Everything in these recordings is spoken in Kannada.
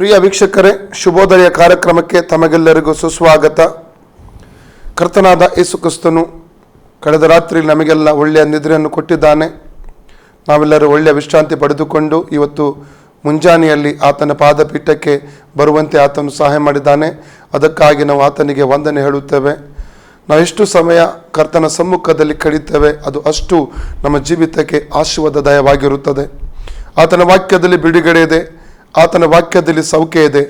ಪ್ರಿಯ ವೀಕ್ಷಕರೇ, ಶುಭೋದಯ ಕಾರ್ಯಕ್ರಮಕ್ಕೆ ತಮಗೆಲ್ಲರಿಗೂ ಸುಸ್ವಾಗತ. ಕರ್ತನಾದ ಯೇಸು ಕ್ರಿಸ್ತನು ಕಳೆದ ರಾತ್ರಿ ನಮಗೆಲ್ಲ ಒಳ್ಳೆಯ ನಿದ್ರೆಯನ್ನು ಕೊಟ್ಟಿದ್ದಾನೆ. ನಾವೆಲ್ಲರೂ ಒಳ್ಳೆಯ ವಿಶ್ರಾಂತಿ ಪಡೆದುಕೊಂಡು ಇವತ್ತು ಮುಂಜಾನೆಯಲ್ಲಿ ಆತನ ಪಾದಪೀಠಕ್ಕೆ ಬರುವಂತೆ ಆತನು ಸಹಾಯ ಮಾಡಿದ್ದಾನೆ. ಅದಕ್ಕಾಗಿ ನಾವು ಆತನಿಗೆ ವಂದನೆ ಹೇಳುತ್ತೇವೆ. ನಾವು ಎಷ್ಟು ಸಮಯ ಕರ್ತನ ಸಮ್ಮುಖದಲ್ಲಿ ಕಳೀತೇವೆ, ಅದು ಅಷ್ಟು ನಮ್ಮ ಜೀವಿತಕ್ಕೆ ಆಶೀರ್ವಾದದಾಯವಾಗಿರುತ್ತದೆ. ಆತನ ವಾಕ್ಯದಲ್ಲಿ ಬಿಡುಗಡೆ ಇದೆ, ಆತನ ವಾಕ್ಯದಲ್ಲಿ ಸೌಖ್ಯ ಇದೆ.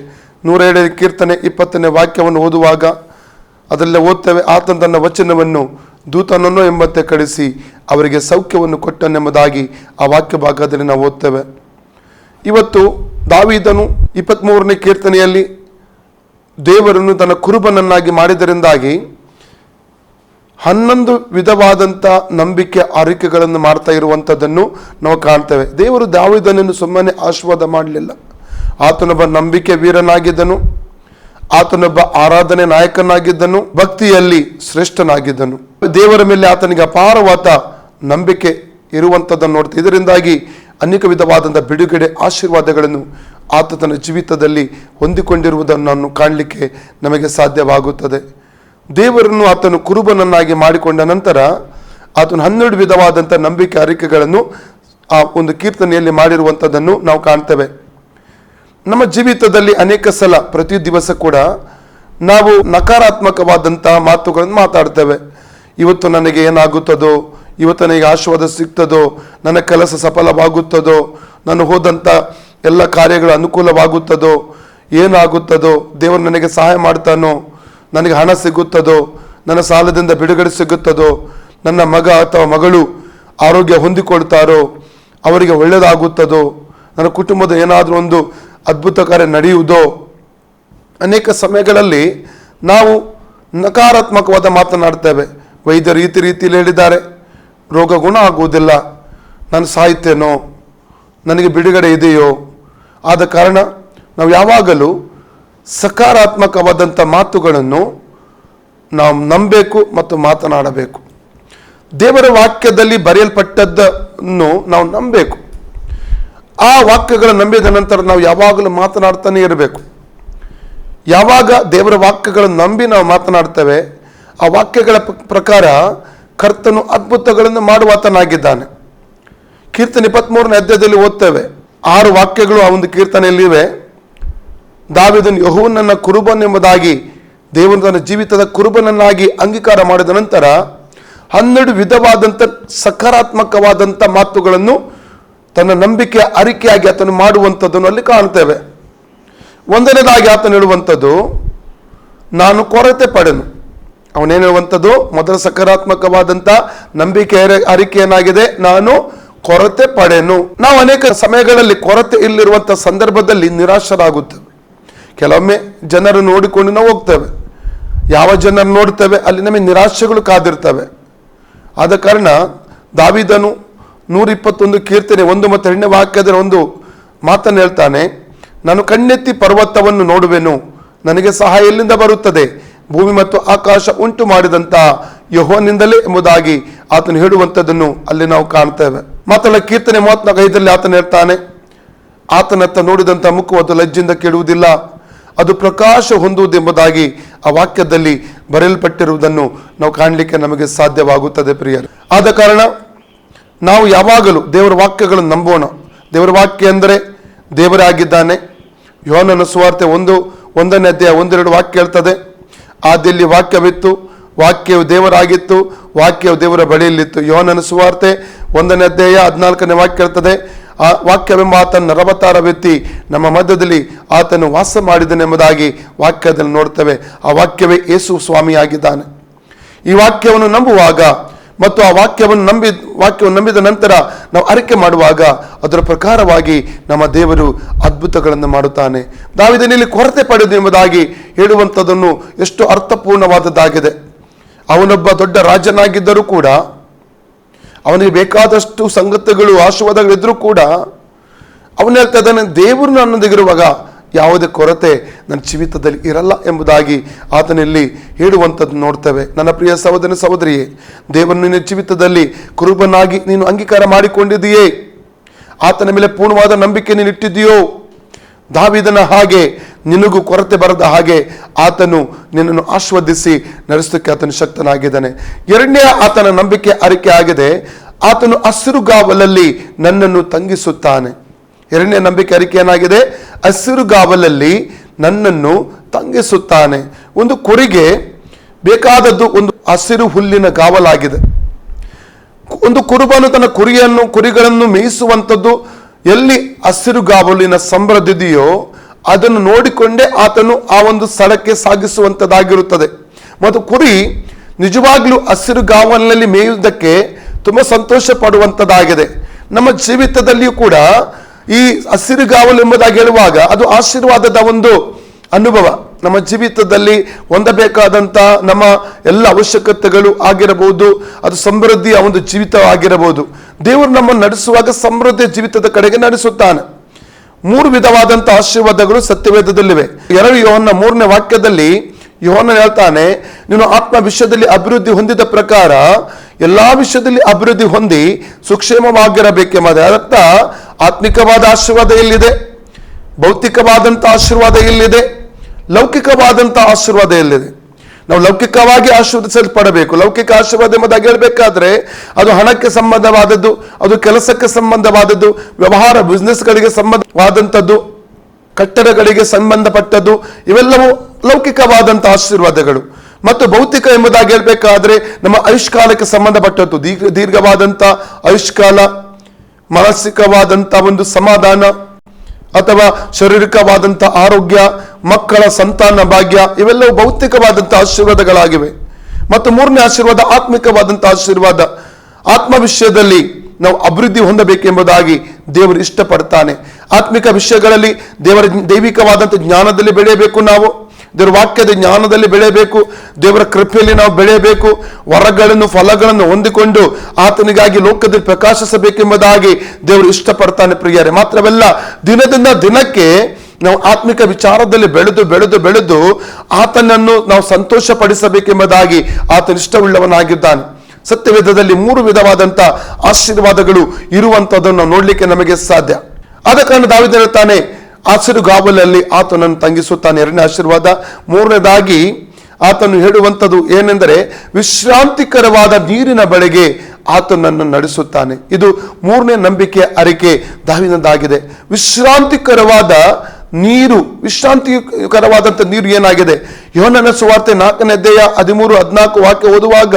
107 ಕೀರ್ತನೆ 20ನೇ ವಾಕ್ಯವನ್ನು ಓದುವಾಗ ಅದರಲ್ಲೇ ಓದ್ತೇವೆ, ಆತನ ತನ್ನ ವಚನವನ್ನು ದೂತನನ್ನು ಎಂಬಂತೆ ಕಳಿಸಿ ಅವರಿಗೆ ಸೌಖ್ಯವನ್ನು ಕೊಟ್ಟನೆಂಬುದಾಗಿ ಆ ವಾಕ್ಯ ಭಾಗದಲ್ಲಿ ನಾವು ಓದ್ತೇವೆ. ಇವತ್ತು ದಾವೀದನು 23ನೇ ಕೀರ್ತನೆಯಲ್ಲಿ ದೇವರನ್ನು ತನ್ನ ಕುರುಬನನ್ನಾಗಿ ಮಾಡಿದರಿಂದಾಗಿ 11 ವಿಧವಾದಂಥ ನಂಬಿಕೆ ಆರೈಕೆಗಳನ್ನು ಮಾಡ್ತಾ ಇರುವಂಥದ್ದನ್ನು ನಾವು ಕಾಣ್ತೇವೆ. ದೇವರು ದಾವೀದನನ್ನು ಸುಮ್ಮನೆ ಆಶೀರ್ವಾದ ಮಾಡಲಿಲ್ಲ. ಆತನೊಬ್ಬ ನಂಬಿಕೆ ವೀರನಾಗಿದ್ದನು, ಆತನೊಬ್ಬ ಆರಾಧನೆ ನಾಯಕನಾಗಿದ್ದನು, ಭಕ್ತಿಯಲ್ಲಿ ಶ್ರೇಷ್ಠನಾಗಿದ್ದನು. ದೇವರ ಮೇಲೆ ಆತನಿಗೆ ಅಪಾರವಾದ ನಂಬಿಕೆ ಇರುವಂಥದ್ದನ್ನು ನೋಡ್ತೀವಿ. ಇದರಿಂದಾಗಿ ಅನೇಕ ವಿಧವಾದಂಥ ಬಿಡುಗಡೆ ಆಶೀರ್ವಾದಗಳನ್ನು ಆತ ತನ್ನ ಜೀವಿತದಲ್ಲಿ ಹೊಂದಿಕೊಂಡಿರುವುದನ್ನು ಕಾಣಲಿಕ್ಕೆ ನಮಗೆ ಸಾಧ್ಯವಾಗುತ್ತದೆ. ದೇವರನ್ನು ಆತನು ಕುರುಬನನ್ನಾಗಿ ಮಾಡಿಕೊಂಡ ನಂತರ ಆತನು 12 ವಿಧವಾದಂಥ ನಂಬಿಕೆ ಅರಿಕೆಗಳನ್ನು ಆ ಒಂದು ಕೀರ್ತನೆಯಲ್ಲಿ ಮಾಡಿರುವಂಥದ್ದನ್ನು ನಾವು ಕಾಣ್ತೇವೆ. ನಮ್ಮ ಜೀವಿತದಲ್ಲಿ ಅನೇಕ ಸಲ ಪ್ರತಿ ದಿವಸ ಕೂಡ ನಾವು ನಕಾರಾತ್ಮಕವಾದಂಥ ಮಾತುಗಳನ್ನು ಮಾತಾಡ್ತೇವೆ. ಇವತ್ತು ನನಗೆ ಏನಾಗುತ್ತದೋ, ಇವತ್ತು ನನಗೆ ಆಶೀರ್ವಾದ ಸಿಗ್ತದೋ, ನನ್ನ ಕೆಲಸ ಸಫಲವಾಗುತ್ತದೋ, ನಾನು ಹೋದಂಥ ಎಲ್ಲ ಕಾರ್ಯಗಳು ಅನುಕೂಲವಾಗುತ್ತದೋ, ಏನಾಗುತ್ತದೋ, ದೇವರು ನನಗೆ ಸಹಾಯ ಮಾಡ್ತಾನೋ, ನನಗೆ ಹಣ ಸಿಗುತ್ತದೋ, ನನ್ನ ಸಾಲದಿಂದ ಬಿಡುಗಡೆ ಸಿಗುತ್ತದೋ, ನನ್ನ ಮಗ ಅಥವಾ ಮಗಳು ಆರೋಗ್ಯ ಹೊಂದಿಕೊಳ್ತಾರೋ, ಅವರಿಗೆ ಒಳ್ಳೆಯದಾಗುತ್ತದೋ, ನನ್ನ ಕುಟುಂಬದ ಏನಾದರೂ ಒಂದು ಅದ್ಭುತ ಕಾರ್ಯ ನಡೆಯುವುದೋ. ಅನೇಕ ಸಮಯಗಳಲ್ಲಿ ನಾವು ನಕಾರಾತ್ಮಕವಾದ ಮಾತನಾಡ್ತೇವೆ. ವೈದ್ಯರು ಈ ರೀತಿಯಲ್ಲಿ ಹೇಳಿದ್ದಾರೆ, ರೋಗ ಗುಣ ಆಗುವುದಿಲ್ಲ, ನಾನು ಸಾಯ್ತೇನೋ, ನನಗೆ ಬಿಡುಗಡೆ ಇದೆಯೋ. ಆದ ಕಾರಣ ನಾವು ಯಾವಾಗಲೂ ಸಕಾರಾತ್ಮಕವಾದಂಥ ಮಾತುಗಳನ್ನು ನಾವು ನಂಬಬೇಕು ಮತ್ತು ಮಾತನಾಡಬೇಕು. ದೇವರ ವಾಕ್ಯದಲ್ಲಿ ಬರೆಯಲ್ಪಟ್ಟದ್ದನ್ನು ನಾವು ನಂಬಬೇಕು. ಆ ವಾಕ್ಯಗಳನ್ನು ನಂಬಿದ ನಂತರ ನಾವು ಯಾವಾಗಲೂ ಮಾತನಾಡ್ತಾನೆ ಇರಬೇಕು. ಯಾವಾಗ ದೇವರ ವಾಕ್ಯಗಳನ್ನು ನಂಬಿ ನಾವು ಮಾತನಾಡ್ತೇವೆ, ಆ ವಾಕ್ಯಗಳ ಪ್ರಕಾರ ಕರ್ತನು ಅದ್ಭುತಗಳನ್ನು ಮಾಡುವಾತನಾಗಿದ್ದಾನೆ. ಕೀರ್ತನೆ 23ನೇ ಅಧ್ಯಾಯದಲ್ಲಿ ಓದ್ತೇವೆ, 6 ವಾಕ್ಯಗಳು ಆ ಒಂದು ಕೀರ್ತನೆಯಲ್ಲಿವೆ. ದಾವೀದನು ಯೆಹೋವನನ್ನ ಕುರುಬನೆಂಬುದಾಗಿ ದೇವರು ತನ್ನ ಜೀವಿತದ ಕುರುಬನನ್ನಾಗಿ ಅಂಗೀಕಾರ ಮಾಡಿದ ನಂತರ 12 ವಿಧವಾದಂಥ ಸಕಾರಾತ್ಮಕವಾದಂಥ ಮಾತುಗಳನ್ನು ತನ್ನ ನಂಬಿಕೆಯ ಅರಿಕೆಯಾಗಿ ಆತನು ಮಾಡುವಂಥದ್ದನ್ನು ಅಲ್ಲಿ ಕಾಣ್ತೇವೆ. ಒಂದನೇದಾಗಿ ಆತನು ಹೇಳುವಂಥದ್ದು, ನಾನು ಕೊರತೆ ಪಡೆನು. ಅವನೇನು ಹೇಳುವಂಥದ್ದು, ಮೊದಲ ಸಕಾರಾತ್ಮಕವಾದಂಥ ನಂಬಿಕೆ ಅರಿಕೆ ಏನಾಗಿದೆ, ನಾನು ಕೊರತೆ ಪಡೆನು. ನಾವು ಅನೇಕ ಸಮಯಗಳಲ್ಲಿ ಕೊರತೆ ಇಲ್ಲಿರುವಂಥ ಸಂದರ್ಭದಲ್ಲಿ ನಿರಾಶರಾಗುತ್ತೇವೆ. ಕೆಲವೊಮ್ಮೆ ಜನರು ನೋಡಿಕೊಂಡು ನಾವು ಹೋಗ್ತೇವೆ. ಯಾವ ಜನರು ನೋಡ್ತೇವೆ ಅಲ್ಲಿ ನಮಗೆ ನಿರಾಶೆಗಳು ಕಾದಿರ್ತವೆ. ಆದ ಕಾರಣ ದಾವೀದನು 121 ಕೀರ್ತನೆ 1 ಮತ್ತು 2ನೇ ವಾಕ್ಯದಲ್ಲಿ ಒಂದು ಮಾತನ್ನು ಹೇಳ್ತಾನೆ, ನಾನು ಕಣ್ಣೆತ್ತಿ ಪರ್ವತವನ್ನು ನೋಡುವೆನು, ನನಗೆ ಸಹಾಯ ಎಲ್ಲಿಂದ ಬರುತ್ತದೆ, ಭೂಮಿ ಮತ್ತು ಆಕಾಶ ಉಂಟು ಮಾಡಿದಂಥ ಯೆಹೋವನಿಂದಲೇ ಎಂಬುದಾಗಿ ಆತನು ಹೇಳುವಂಥದ್ದನ್ನು ಅಲ್ಲಿ ನಾವು ಕಾಣ್ತೇವೆ. ಮಾತಲ್ಲ ಕೀರ್ತನೆ 34:5 ಆತನು ಹೇಳ್ತಾನೆ, ಆತನತ್ತ ನೋಡಿದಂಥ ಮುಖವು ಅದು ಲಜ್ಜೆಯಿಂದ ಕೆಡುವುದಿಲ್ಲ, ಅದು ಪ್ರಕಾಶ ಹೊಂದುವುದೆಂಬುದಾಗಿ ಆ ವಾಕ್ಯದಲ್ಲಿ ಬರೆಯಲ್ಪಟ್ಟಿರುವುದನ್ನು ನಾವು ಕಾಣಲಿಕ್ಕೆ ನಮಗೆ ಸಾಧ್ಯವಾಗುತ್ತದೆ. ಪ್ರಿಯರು, ಆದ ಕಾರಣ ನಾವು ಯಾವಾಗಲೂ ದೇವರ ವಾಕ್ಯಗಳನ್ನು ನಂಬೋಣ. ದೇವರ ವಾಕ್ಯ ಅಂದರೆ ದೇವರೇ ಆಗಿದ್ದಾನೆ. ಯೋಹನನ ಸುವಾರ್ತೆ 1ನೇ ಅಧ್ಯಾಯ 1-2 ವಾಕ್ಯ ಹೇಳ್ತದೆ, ಆದಿಯಲ್ಲಿ ವಾಕ್ಯವಿತ್ತು, ವಾಕ್ಯವು ದೇವರಾಗಿತ್ತು, ವಾಕ್ಯವು ದೇವರ ಬಳಿಯಲ್ಲಿತ್ತು. ಯೋಹನನ ಸುವಾರ್ತೆ 1ನೇ ಅಧ್ಯಾಯ 14ನೇ ವಾಕ್ಯ ಹೇಳ್ತದೆ, ಆ ವಾಕ್ಯವೆಂಬ ಆತನ ನರವತಾರವೆತ್ತಿ ನಮ್ಮ ಮಧ್ಯದಲ್ಲಿ ಆತನು ವಾಸ ಮಾಡಿದನೆಂಬುದಾಗಿ ವಾಕ್ಯದಲ್ಲಿ ನೋಡ್ತೇವೆ. ಆ ವಾಕ್ಯವೇ ಯೇಸು ಸ್ವಾಮಿಯಾಗಿದ್ದಾನೆ. ಈ ವಾಕ್ಯವನ್ನು ನಂಬುವಾಗ ಮತ್ತು ಆ ವಾಕ್ಯವನ್ನು ನಂಬಿದ ನಂತರ ನಾವು ಅರಿಕೆ ಮಾಡುವಾಗ ಅದರ ಪ್ರಕಾರವಾಗಿ ನಮ್ಮ ದೇವರು ಅದ್ಭುತಗಳನ್ನು ಮಾಡುತ್ತಾನೆ. ದಾವೀದನಲ್ಲಿ ಕೊರತೆ ಪಡೆದು ಎಂಬುದಾಗಿ ಹೇಳುವಂಥದ್ದನ್ನು ಎಷ್ಟು ಅರ್ಥಪೂರ್ಣವಾದದ್ದಾಗಿದೆ. ಅವನೊಬ್ಬ ದೊಡ್ಡ ರಾಜನಾಗಿದ್ದರೂ ಕೂಡ, ಅವನಿಗೆ ಬೇಕಾದಷ್ಟು ಸಂಗತಿಗಳು ಆಶೀರ್ವಾದಗಳಿದ್ರೂ ಕೂಡ ಅವನು ಹೇಳ್ತಾ ಇದ್ದಾನೆ, ದೇವರು ನನ್ನೊಂದಿಗಿರುವಾಗ ಯಾವುದೇ ಕೊರತೆ ನನ್ನ ಜೀವಿತದಲ್ಲಿ ಇರಲ್ಲ ಎಂಬುದಾಗಿ ಆತನಲ್ಲಿ ಹೇಳುವಂಥದ್ದು ನೋಡ್ತೇವೆ. ನನ್ನ ಪ್ರಿಯ ಸಹೋದರ ಸಹೋದರಿಯೇ, ದೇವರನ್ನು ನಿನ್ನ ಜೀವಿತದಲ್ಲಿ ಕುರುಬನಾಗಿ ನೀನು ಅಂಗೀಕಾರ ಮಾಡಿಕೊಂಡಿದೆಯೇ? ಆತನ ಮೇಲೆ ಪೂರ್ಣವಾದ ನಂಬಿಕೆ ನೀನು ಇಟ್ಟಿದೆಯೋ? ದಾವೀದನ ಹಾಗೆ ನಿನಗೂ ಕೊರತೆ ಬರದ ಹಾಗೆ ಆತನು ನಿನ್ನನ್ನು ಆಶೀರ್ವದಿಸಿ ನಡೆಸಲಿಕ್ಕೆ ಆತನು ಶಕ್ತನಾಗಿದ್ದಾನೆ. ಎರಡನೇ ಆತನ ನಂಬಿಕೆ ಅರಿಕೆ ಆಗಿದೆ, ಆತನು ಹಸಿರುಗಾವಲಲ್ಲಿ ನನ್ನನ್ನು ತಂಗಿಸುತ್ತಾನೆ. ಎರಡನೇ ನಂಬಿಕೆ ಅರಿಕೆ ಏನಾಗಿದೆ? ಹಸಿರುಗಾವಲಲ್ಲಿ ನನ್ನನ್ನು ತಂಗಿಸುತ್ತಾನೆ. ಒಂದು ಕುರಿಗೆ ಬೇಕಾದದ್ದು ಒಂದು ಹಸಿರು ಹುಲ್ಲಿನ ಗಾವಲಾಗಿದೆ. ಒಂದು ಕುರುಬನು ತನ್ನ ಕುರಿಗಳನ್ನು ಮೇಯಿಸುವಂಥದ್ದು ಎಲ್ಲಿ ಹಸಿರುಗಾವಲಿನ ಸಮೃದ್ಧಿದೆಯೋ ಅದನ್ನು ನೋಡಿಕೊಂಡೇ ಆತನು ಆ ಒಂದು ಸ್ಥಳಕ್ಕೆ ಸಾಗಿಸುವಂಥದ್ದಾಗಿರುತ್ತದೆ. ಮತ್ತು ಕುರಿ ನಿಜವಾಗ್ಲೂ ಹಸಿರುಗಾವಲಿನಲ್ಲಿ ಮೇಯುವುದಕ್ಕೆ ತುಂಬ ಸಂತೋಷ ಪಡುವಂಥದ್ದಾಗಿದೆ. ನಮ್ಮ ಜೀವಿತದಲ್ಲಿಯೂ ಕೂಡ ಈ ಹಸಿರುಗಾವಲು ಎಂಬುದಾಗಿ ಹೇಳುವಾಗ ಅದು ಆಶೀರ್ವಾದದ ಒಂದು ಅನುಭವ. ನಮ್ಮ ಜೀವಿತದಲ್ಲಿ ಹೊಂದಬೇಕಾದಂಥ ನಮ್ಮ ಎಲ್ಲ ಅವಶ್ಯಕತೆಗಳು ಆಗಿರಬಹುದು, ಅದು ಸಮೃದ್ಧಿಯ ಒಂದು ಜೀವಿತ ಆಗಿರಬಹುದು. ದೇವರು ನಮ್ಮನ್ನು ನಡೆಸುವಾಗ ಸಮೃದ್ಧಿಯ ಜೀವಿತದ ಕಡೆಗೆ ನಡೆಸುತ್ತಾನೆ. 3 ವಿಧವಾದಂಥ ಆಶೀರ್ವಾದಗಳು ಸತ್ಯವೇದದಲ್ಲಿವೆ. 2 ಯೋಹನ್ನ 3ನೇ ವಾಕ್ಯದಲ್ಲಿ ಯೋಹನ್ನ ಹೇಳ್ತಾನೆ, ನೀನು ಆತ್ಮ ವಿಷಯದಲ್ಲಿ ಅಭಿವೃದ್ಧಿ ಹೊಂದಿದ ಪ್ರಕಾರ ಎಲ್ಲಾ ವಿಷಯದಲ್ಲಿ ಅಭಿವೃದ್ಧಿ ಹೊಂದಿ ಸುಕ್ಷೇಮವಾಗಿರಬೇಕೆಂಬುದು. ಅದರ್ಥ ಆತ್ಮಿಕವಾದ ಆಶೀರ್ವಾದ ಎಲ್ಲಿದೆ, ಭೌತಿಕವಾದಂಥ ಆಶೀರ್ವಾದ ಎಲ್ಲಿದೆ, ಲೌಕಿಕವಾದಂಥ ಆಶೀರ್ವಾದ ಎಲ್ಲಿದೆ. ನಾವು ಲೌಕಿಕವಾಗಿ ಆಶೀರ್ವದಿಸಲ್ಪಡಬೇಕು. ಲೌಕಿಕ ಆಶೀರ್ವಾದ ಎಂಬುದಾಗಿ ಹೇಳಬೇಕಾದ್ರೆ ಅದು ಹಣಕ್ಕೆ ಸಂಬಂಧವಾದದ್ದು, ಅದು ಕೆಲಸಕ್ಕೆ ಸಂಬಂಧವಾದದ್ದು, ವ್ಯವಹಾರ ಬಿಸ್ನೆಸ್ಗಳಿಗೆ ಸಂಬಂಧವಾದಂಥದ್ದು, ಕಟ್ಟಡಗಳಿಗೆ ಸಂಬಂಧಪಟ್ಟದ್ದು, ಇವೆಲ್ಲವೂ ಲೌಕಿಕವಾದಂಥ ಆಶೀರ್ವಾದಗಳು. ಮತ್ತು ಭೌತಿಕ ಎಂಬುದಾಗಿ ಹೇಳಬೇಕಾದ್ರೆ ನಮ್ಮ ಆಯುಷ್ಕಾಲಕ್ಕೆ ಸಂಬಂಧಪಟ್ಟದ್ದು, ದೀರ್ಘವಾದಂಥ ಆಯುಷ್ಕಾಲ, ಮಾನಸಿಕವಾದಂಥ ಒಂದು ಸಮಾಧಾನ, ಅಥವಾ ಶಾರೀರಿಕವಾದಂಥ ಆರೋಗ್ಯ, ಮಕ್ಕಳ ಸಂತಾನ ಭಾಗ್ಯ, ಇವೆಲ್ಲವೂ ಭೌತಿಕವಾದಂಥ ಆಶೀರ್ವಾದಗಳಾಗಿವೆ. ಮತ್ತು 3ನೇ ಆಶೀರ್ವಾದ ಆತ್ಮಿಕವಾದಂಥ ಆಶೀರ್ವಾದ. ಆತ್ಮ ವಿಷಯದಲ್ಲಿ ನಾವು ಅಭಿವೃದ್ಧಿ ಹೊಂದಬೇಕೆಂಬುದಾಗಿ ದೇವರು ಇಷ್ಟಪಡ್ತಾನೆ. ಆತ್ಮಿಕ ವಿಷಯಗಳಲ್ಲಿ ದೈವಿಕವಾದಂಥ ಜ್ಞಾನದಲ್ಲಿ ಬೆಳೆಯಬೇಕು. ನಾವು ದೇವರ ವಾಕ್ಯದ ಜ್ಞಾನದಲ್ಲಿ ಬೆಳೆಯಬೇಕು. ದೇವರ ಕೃಪೆಯಲ್ಲಿ ನಾವು ಬೆಳೆಯಬೇಕು. ವರಗಳನ್ನು ಫಲಗಳನ್ನು ಹೊಂದಿಕೊಂಡು ಆತನಿಗಾಗಿ ಲೋಕದಲ್ಲಿ ಪ್ರಕಾಶಿಸಬೇಕೆಂಬುದಾಗಿ ದೇವರು ಇಷ್ಟಪಡ್ತಾನೆ ಪ್ರಿಯರೇ. ಮಾತ್ರವಲ್ಲ, ದಿನದಿಂದ ದಿನಕ್ಕೆ ನಾವು ಆತ್ಮಿಕ ವಿಚಾರದಲ್ಲಿ ಬೆಳೆದು ಬೆಳೆದು ಬೆಳೆದು ಆತನನ್ನು ನಾವು ಸಂತೋಷ ಪಡಿಸಬೇಕೆಂಬುದಾಗಿ ಆತನ ಇಷ್ಟವುಳ್ಳವನಾಗಿದ್ದಾನೆ. ಸತ್ಯವೇದದಲ್ಲಿ 3 ವಿಧವಾದಂಥ ಆಶೀರ್ವಾದಗಳು ಇರುವಂಥದ್ದನ್ನು ನಾವು ನೋಡ್ಲಿಕ್ಕೆ ನಮಗೆ ಸಾಧ್ಯ. ಆದ ಕಾರಣ ದಾವೀದ ಹೇಳ್ತಾನೆ, ಹಸಿರುಗಾವಲಲ್ಲಿ ಆತನನ್ನು ತಂಗಿಸುತ್ತಾನೆ. 2ನೇ ಆಶೀರ್ವಾದ. 3ನೇದಾಗಿ ಆತನು ಹೇಳುವಂಥದ್ದು ಏನೆಂದರೆ, ವಿಶ್ರಾಂತಿಕರವಾದ ನೀರಿನ ಬಳಿಗೆ ಆತನನ್ನು ನಡೆಸುತ್ತಾನೆ. ಇದು 3ನೇ ನಂಬಿಕೆ ಅರಿಕೆ ದಾವೀದನದಾಗಿದೆ. ವಿಶ್ರಾಂತಿಕರವಾದ ನೀರು, ವಿಶ್ರಾಂತಿಕರವಾದಂಥ ನೀರು ಏನಾಗಿದೆ? ಯೋಹನ್ನನ ಸುವಾರ್ತೆ 4ನೇ ಅಧ್ಯಾಯ 13-14 ವಾಕ್ಯ ಓದುವಾಗ,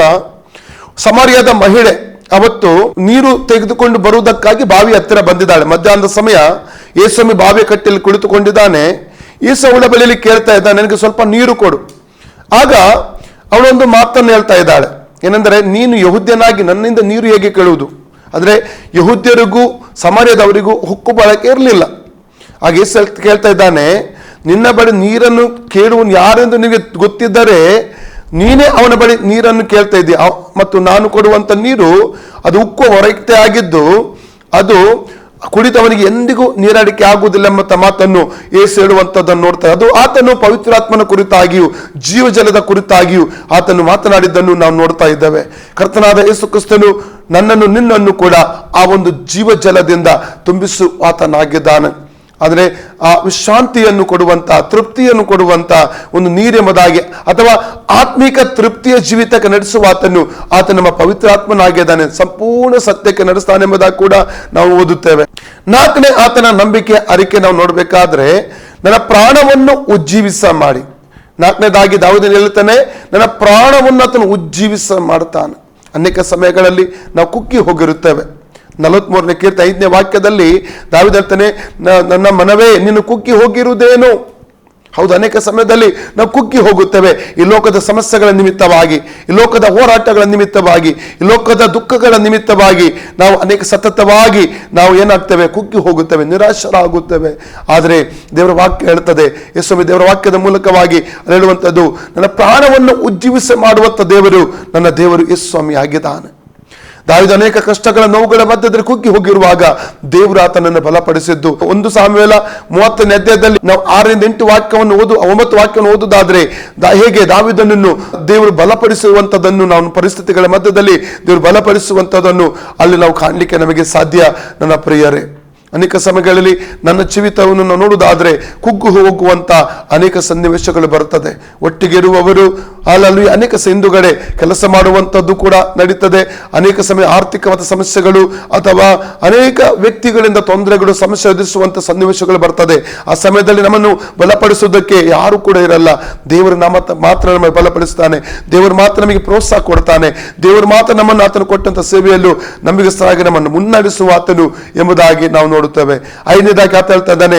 ಸಮಾರ್ಯದ ಮಹಿಳೆ ಅವತ್ತು ನೀರು ತೆಗೆದುಕೊಂಡು ಬರುವುದಕ್ಕಾಗಿ ಬಾವಿ ಹತ್ತಿರ ಬಂದಿದ್ದಾಳೆ. ಮಧ್ಯಾಹ್ನದ ಸಮಯ ಯೇಸುಸ್ವಾಮಿ ಬಾವಿಯ ಕಟ್ಟೆಯಲ್ಲಿ ಕುಳಿತುಕೊಂಡಿದ್ದಾನೆ. ಯೇಸು ಅವಳ ಬಳಿಯಲ್ಲಿ ಕೇಳ್ತಾ ಇದ್ದಾನೆ, ನನಗೆ ಸ್ವಲ್ಪ ನೀರು ಕೊಡು. ಆಗ ಅವಳೊಂದು ಮಾತನ್ನು ಹೇಳ್ತಾ ಇದ್ದಾಳೆ, ಏನೆಂದರೆ, ನೀನು ಯಹೂದ್ಯನಾಗಿ ನನ್ನಿಂದ ನೀರು ಹೇಗೆ ಕೇಳುವುದು? ಆದರೆ ಯಹೂದ್ಯರಿಗೂ ಸಮಾರ್ಯದವರಿಗೂ ಹುಕ್ಕು ಬಳಕೆ ಇರಲಿಲ್ಲ. ಆಗ ಯೇಸು ಕೇಳ್ತಾ ಇದ್ದಾನೆ, ನಿನ್ನ ಬಳಿ ನೀರನ್ನು ಕೇಳುವನು ಯಾರೆಂದು ನಿನಗೆ ಗೊತ್ತಿದ್ದರೆ ನೀನೇ ಅವನ ಬಳಿ ನೀರನ್ನು ಕೇಳ್ತಾ ಇದ್ದೀಯ. ಮತ್ತು ನಾನು ಕೊಡುವಂಥ ನೀರು ಅದು ಉಕ್ಕುವ ಹೊರತೆ ಆಗಿದ್ದು ಅದು ಕುಡಿದವನಿಗೆ ಎಂದಿಗೂ ನೀರಾಡಿಕೆ ಆಗುವುದಿಲ್ಲ ಎಂಬ ಮಾತನ್ನು ಯೇಸು ಹೇಳುವಂಥದ್ದನ್ನು ನೋಡ್ತಾರೆ. ಅದು ಆತನು ಪವಿತ್ರಾತ್ಮನ ಕುರಿತಾಗಿಯೂ ಜೀವಜಲದ ಕುರಿತಾಗಿಯೂ ಆತನು ಮಾತನಾಡಿದ್ದನ್ನು ನಾವು ನೋಡ್ತಾ ಇದ್ದೇವೆ. ಕರ್ತನಾದ ಯೇಸು ಕ್ರಿಸ್ತನು ನನ್ನನ್ನು ನಿನ್ನನ್ನು ಕೂಡ ಆ ಒಂದು ಜೀವಜಲದಿಂದ ತುಂಬಿಸು ಆತನಾಗಿದ್ದಾನೆ. ಆದರೆ ಆ ವಿಶ್ರಾಂತಿಯನ್ನು ಕೊಡುವಂಥ, ತೃಪ್ತಿಯನ್ನು ಕೊಡುವಂಥ ಒಂದು ನೀರೆಂಬುದಾಗಿ ಅಥವಾ ಆತ್ಮಿಕ ತೃಪ್ತಿಯ ಜೀವಿತಕ್ಕೆ ನಡೆಸುವ ಆತ ನಮ್ಮ ಪವಿತ್ರಾತ್ಮನಾಗಿದ್ದಾನೆ, ಸಂಪೂರ್ಣ ಸತ್ಯಕ್ಕೆ ನಡೆಸ್ತಾನೆ ಎಂಬುದಾಗಿ ಕೂಡ ನಾವು ಓದುತ್ತೇವೆ. 4ನೇ ಆತನ ನಂಬಿಕೆ ಅರಿಕೆ ನಾವು ನೋಡಬೇಕಾದ್ರೆ, ನನ್ನ ಪ್ರಾಣವನ್ನು ಉಜ್ಜೀವಿಸ ಮಾಡಿ. 4ನೇದಾಗಿ ದಾವೀದನು ಹೇಳುತ್ತಾನೆ, ನನ್ನ ಪ್ರಾಣವನ್ನು ಆತನು ಉಜ್ಜೀವಿಸ ಮಾಡ್ತಾನೆ. ಅನೇಕ ಸಮಯಗಳಲ್ಲಿ ನಾವು ಕುಕ್ಕಿ ಹೋಗಿರುತ್ತೇವೆ. 43ನೇ ಕೀರ್ತನೆ 5ನೇ ವಾಕ್ಯದಲ್ಲಿ ದಾವೀದ ಹೇಳ್ತಾನೆ, ನನ್ನ ಮನವೇ ನೀನು ಕುಕ್ಕಿ ಹೋಗಿರುವುದೇನು? ಹೌದು, ಅನೇಕ ಸಮಯದಲ್ಲಿ ನಾವು ಕುಕ್ಕಿ ಹೋಗುತ್ತೇವೆ. ಈ ಲೋಕದ ಸಮಸ್ಯೆಗಳ ನಿಮಿತ್ತವಾಗಿ, ಈ ಲೋಕದ ಹೋರಾಟಗಳ ನಿಮಿತ್ತವಾಗಿ, ಈ ಲೋಕದ ದುಃಖಗಳ ನಿಮಿತ್ತವಾಗಿ ನಾವು ಅನೇಕ ಸತತವಾಗಿ ನಾವು ಏನಾಗ್ತೇವೆ? ಕುಕ್ಕಿ ಹೋಗುತ್ತೇವೆ, ನಿರಾಶರಾಗುತ್ತೇವೆ. ಆದರೆ ದೇವರ ವಾಕ್ಯ ಹೇಳ್ತದೆ, ಯೇಸುವೆ ದೇವರ ವಾಕ್ಯದ ಮೂಲಕವಾಗಿ ಹೇಳುವಂಥದ್ದು, ನನ್ನ ಪ್ರಾಣವನ್ನು ಉಜ್ಜೀವಿಸ ಮಾಡುವಂಥ ದೇವರು ನನ್ನ ದೇವರು ಯೇಸುಸ್ವಾಮಿ ಆಗಿದ್ದಾನೆ. ದಾವೀದ ಅನೇಕ ಕಷ್ಟಗಳ ನೋವುಗಳ ಮಧ್ಯದಲ್ಲಿ ಕುಗ್ಗಿ ಹೋಗಿರುವಾಗ ದೇವರು ಆತನನ್ನು ಬಲಪಡಿಸಿದ್ದು. 1 ಸಾಮುವೇಲ 30ನೇ ಅಧ್ಯಾಯದಲ್ಲಿ ನಾವು 6-8 ವಾಕ್ಯವನ್ನು 9 ವಾಕ್ಯವನ್ನು ಓದುವುದಾದ್ರೆ ಹೇಗೆ ದಾವೀದನನ್ನು ದೇವರು ಬಲಪಡಿಸುವಂಥದ್ದನ್ನು, ನಾವು ಪರಿಸ್ಥಿತಿಗಳ ಮಧ್ಯದಲ್ಲಿ ದೇವರು ಬಲಪಡಿಸುವಂಥದ್ದನ್ನು ಅಲ್ಲಿ ನಾವು ಕಾಣಲಿಕ್ಕೆ ನಮಗೆ ಸಾಧ್ಯ ನನ್ನ ಪ್ರಿಯರೇ. ಅನೇಕ ಸಮಯಗಳಲ್ಲಿ ನನ್ನ ಜೀವಿತವನ್ನು ನಾವು ನೋಡುವುದಾದ್ರೆ ಕುಗ್ಗು ಹೋಗುವಂತ ಅನೇಕ ಸನ್ನಿವೇಶಗಳು ಬರ್ತದೆ. ಒಟ್ಟಿಗೆ ಇರುವವರು ಅಲ್ಲಿ ಅನೇಕ ಹಿಂದುಗಡೆ ಕೆಲಸ ಮಾಡುವಂಥದ್ದು ಕೂಡ ನಡೀತದೆ. ಅನೇಕ ಸಮಯ ಆರ್ಥಿಕವಾದ ಸಮಸ್ಯೆಗಳು ಅಥವಾ ಅನೇಕ ವ್ಯಕ್ತಿಗಳಿಂದ ತೊಂದರೆಗಳು ಸಮಸ್ಯೆ ಎದುರಿಸುವಂತ ಸನ್ನಿವೇಶಗಳು ಬರ್ತದೆ. ಆ ಸಮಯದಲ್ಲಿ ನಮ್ಮನ್ನು ಬಲಪಡಿಸುವುದಕ್ಕೆ ಯಾರು ಕೂಡ ಇರಲ್ಲ. ದೇವರು ಮಾತ್ರ ನಮಗೆ ಬಲಪಡಿಸ್ತಾನೆ. ದೇವರು ಮಾತ್ರ ನಮಗೆ ಪ್ರೋತ್ಸಾಹ ಕೊಡ್ತಾನೆ. ದೇವರು ಮಾತ್ರ ನಮ್ಮನ್ನು ಆತನು ಕೊಟ್ಟಂತ ಸೇವೆಯಲ್ಲೂ ನಂಬಿಗಸ್ತರಾಗಿ ನಮ್ಮನ್ನು ಮುನ್ನಡೆಸುವ ಆತನು ಎಂಬುದಾಗಿ ನಾವು ನೋಡುತ್ತೇವೆ. ಐದನೇದಾಗಿ ಆತ ಹೇಳ್ತಾ ಇದ್ದಾನೆ,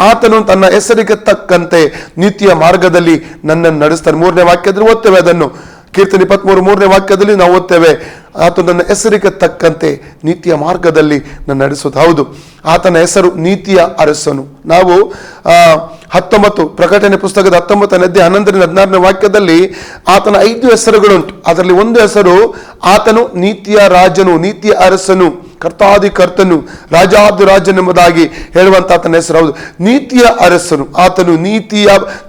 ಆತನು ತನ್ನ ಹೆಸರಿಗೆ ತಕ್ಕಂತೆ ನೀತಿಯ ಮಾರ್ಗದಲ್ಲಿ ನನ್ನನ್ನು ನಡೆಸ್ತಾನೆ. 3ನೇ ವಾಕ್ಯದಲ್ಲಿ ಓದ್ತೇವೆ ಅದನ್ನು. ಕೀರ್ತನೆ 23 3ನೇ ವಾಕ್ಯದಲ್ಲಿ ನಾವು ಓದ್ತೇವೆ, ಆತ ನನ್ನ ಹೆಸರಿಗೆ ತಕ್ಕಂತೆ ನೀತಿಯ ಮಾರ್ಗದಲ್ಲಿ ನನ್ನ ನಡೆಸುವುದು. ಹೌದು, ಆತನ ಹೆಸರು ನೀತಿಯ ಅರಸನು. ನಾವು 19 ಪ್ರಕಟಣೆ ಪುಸ್ತಕದ 19ನೇ ಅಧ್ಯಾಯ 11ರಿಂದ 16ನೇ ವಾಕ್ಯದಲ್ಲಿ ಆತನ 5 ಹೆಸರುಗಳುಂಟು. ಅದರಲ್ಲಿ ಒಂದು ಹೆಸರು ಆತನು ನೀತಿಯ ರಾಜನು, ನೀತಿಯ ಅರಸನು, ಕರ್ತಾದಿ ಕರ್ತನು, ರಾಜಾದಿ ರಾಜನೆಂಬುದಾಗಿ ಹೇಳುವಂತ ಆತನ ಹೆಸರು. ಹೌದು, ನೀತಿಯ ಅರಸನು. ಆತನು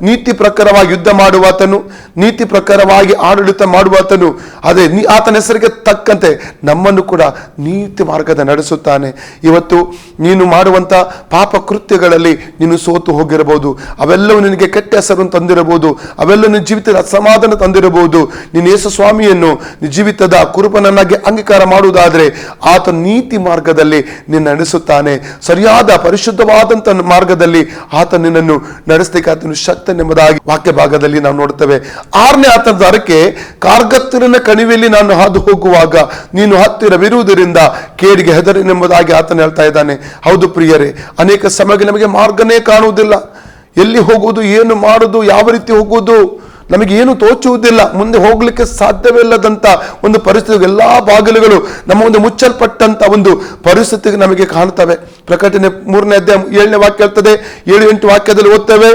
ನೀತಿ ಪ್ರಕಾರವಾಗಿ ಯುದ್ಧ ಮಾಡುವಾತನು, ನೀತಿ ಪ್ರಕಾರವಾಗಿ ಆಡಳಿತ ಮಾಡುವಾತನು. ಅದೇ ಆತನ ಹೆಸರಿಗೆ ತಕ್ಕಂತೆ ನಮ್ಮನ್ನು ಕೂಡ ನೀತಿ ಮಾರ್ಗದ ನಡೆಸುತ್ತಾನೆ. ಇವತ್ತು ನೀನು ಮಾಡುವಂತ ಪಾಪ ಕೃತ್ಯಗಳಲ್ಲಿ ನೀನು ಸೋತು ಹೋಗಿರಬಹುದು. ಅವೆಲ್ಲವೂ ನಿನಗೆ ಕೆಟ್ಟ ಹೆಸರನ್ನು ತಂದಿರಬಹುದು. ಅವೆಲ್ಲ ನಿನ್ನ ಜೀವಿತದ ಅಸಮಾಧಾನ ತಂದಿರಬಹುದು. ನೀನು ಯೇಸು ಸ್ವಾಮಿಯನ್ನು ಜೀವಿತದ ಕುರುಬನನ್ನಾಗಿ ಅಂಗೀಕಾರ ಮಾಡುವುದಾದ್ರೆ ಆತ ನೀತಿ ಮಾರ್ಗದಲ್ಲಿ ನಿನ್ನ ನಡೆಸುತ್ತಾನೆ. ಸರಿಯಾದ ಪರಿಶುದ್ಧವಾದಂತ ಮಾರ್ಗದಲ್ಲಿ ಆತ ನಿನ್ನನ್ನು ನಡೆಸಲಿಕ್ಕೆ ಆತನು ಶಕ್ತನೆಂಬುದಾಗಿ ವಾಕ್ಯ ಭಾಗದಲ್ಲಿ ನಾವು ನೋಡ್ತೇವೆ. 6ನೇ ಆತನ ದರಕ್ಕೆ ಕಾರ್ಗತ್ತರಿನ ಕಣಿವೆಯಲ್ಲಿ ನಾನು ಹಾದು ಹೋಗುವಾಗ ನೀನು ಹತ್ತಿರವಿರುವುದರಿಂದ ಕೇಡಿಗೆ ಹೆದರಿನೆಂಬುದಾಗಿ ಆತನು ಹೇಳ್ತಾ ಇದ್ದಾನೆ. ಹೌದು ಪ್ರಿಯರೇ, ಅನೇಕ ಸಮಯಕ್ಕೆ ನಮಗೆ ಮಾರ್ಗನೇ ಕಾಣುವುದಿಲ್ಲ. ಎಲ್ಲಿ ಹೋಗುವುದು, ಏನು ಮಾಡುವುದು, ಯಾವ ರೀತಿ ಹೋಗುವುದು ನಮಗೆ ಏನು ತೋಚುವುದಿಲ್ಲ. ಮುಂದೆ ಹೋಗ್ಲಿಕ್ಕೆ ಸಾಧ್ಯವಿಲ್ಲದಂತ ಒಂದು ಪರಿಸ್ಥಿತಿ, ಎಲ್ಲಾ ಬಾಗಿಲುಗಳು ನಮ್ಮ ಒಂದು ಮುಚ್ಚಲ್ಪಟ್ಟಂತ ಒಂದು ಪರಿಸ್ಥಿತಿಗೆ ನಮಗೆ ಕಾಣ್ತವೆ. ಪ್ರಕಟಣೆ 3ನೇ ಅಧ್ಯಾಯ 7ನೇ ವಾಕ್ಯ ಹೇಳ್ತದೆ. 7-8 ವಾಕ್ಯದಲ್ಲಿ ಓದ್ತೇವೆ,